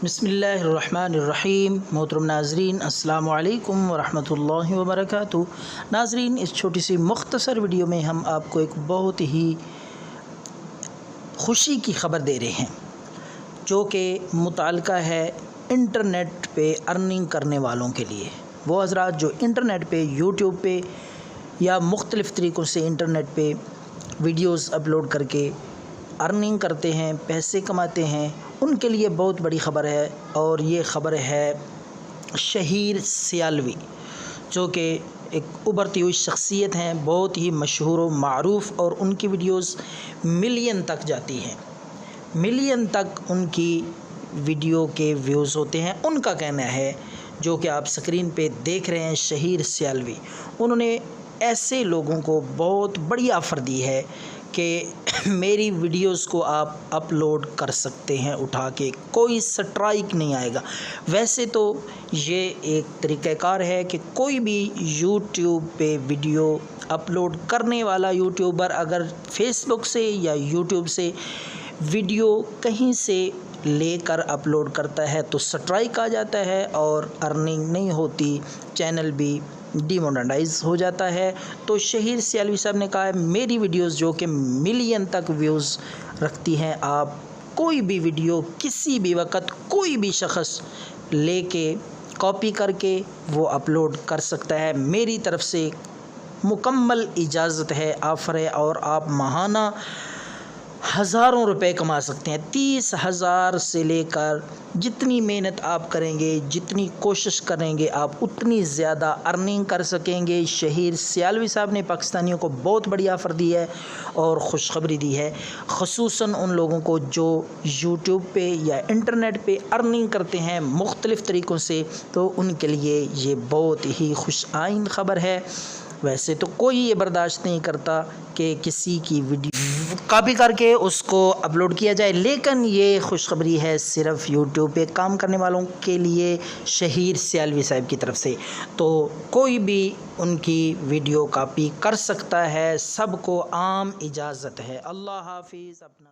بسم اللہ الرحمن الرحیم۔ محترم ناظرین، السلام علیکم ورحمۃ اللہ وبرکاتہ۔ ناظرین، اس چھوٹی سی مختصر ویڈیو میں ہم آپ کو ایک بہت ہی خوشی کی خبر دے رہے ہیں جو کہ متعلقہ ہے انٹرنیٹ پہ ارننگ کرنے والوں کے لیے۔ وہ حضرات جو انٹرنیٹ پہ یوٹیوب پہ یا مختلف طریقوں سے انٹرنیٹ پہ ویڈیوز اپلوڈ کر کے ارننگ کرتے ہیں، پیسے کماتے ہیں، ان کے لیے بہت بڑی خبر ہے۔ اور یہ خبر ہے شہیر سیالوی، جو کہ ایک ابھرتی ہوئی شخصیت ہیں، بہت ہی مشہور و معروف، اور ان کی ویڈیوز ملین تک جاتی ہیں، ملین تک ان کی ویڈیو کے ویوز ہوتے ہیں۔ ان کا کہنا ہے، جو کہ آپ سکرین پہ دیکھ رہے ہیں، شہیر سیالوی، انہوں نے ایسے لوگوں کو بہت بڑی آفر دی ہے کہ میری ویڈیوز کو آپ اپلوڈ کر سکتے ہیں اٹھا کے، کوئی سٹرائک نہیں آئے گا۔ ویسے تو یہ ایک طریقہ کار ہے کہ کوئی بھی یوٹیوب پہ ویڈیو اپلوڈ کرنے والا یوٹیوبر اگر فیس بک سے یا یوٹیوب سے ویڈیو کہیں سے لے کر اپلوڈ کرتا ہے تو سٹرائک آ جاتا ہے اور ارننگ نہیں ہوتی، چینل بھی ڈی مونیٹائز ہو جاتا ہے۔ تو شہیر سیالوی صاحب نے کہا ہے میری ویڈیوز جو کہ ملین تک ویوز رکھتی ہیں، آپ کوئی بھی ویڈیو کسی بھی وقت کوئی بھی شخص لے کے کاپی کر کے وہ اپلوڈ کر سکتا ہے، میری طرف سے مکمل اجازت ہے، آفر ہے، اور آپ ماہانہ ہزاروں روپے کما سکتے ہیں۔ 30,000 سے لے کر جتنی محنت آپ کریں گے، جتنی کوشش کریں گے، آپ اتنی زیادہ ارننگ کر سکیں گے۔ شہیر سیالوی صاحب نے پاکستانیوں کو بہت بڑی آفر دی ہے اور خوشخبری دی ہے، خصوصاً ان لوگوں کو جو یوٹیوب پہ یا انٹرنیٹ پہ ارننگ کرتے ہیں مختلف طریقوں سے، تو ان کے لیے یہ بہت ہی خوش آئند خبر ہے۔ ویسے تو کوئی یہ برداشت نہیں کرتا کہ کسی کی ویڈیو کاپی کر کے اس کو اپلوڈ کیا جائے، لیکن یہ خوشخبری ہے صرف یوٹیوب پہ کام کرنے والوں کے لیے شہیر سیالوی صاحب کی طرف سے۔ تو کوئی بھی ان کی ویڈیو کاپی کر سکتا ہے، سب کو عام اجازت ہے۔ اللہ حافظ۔ اپنا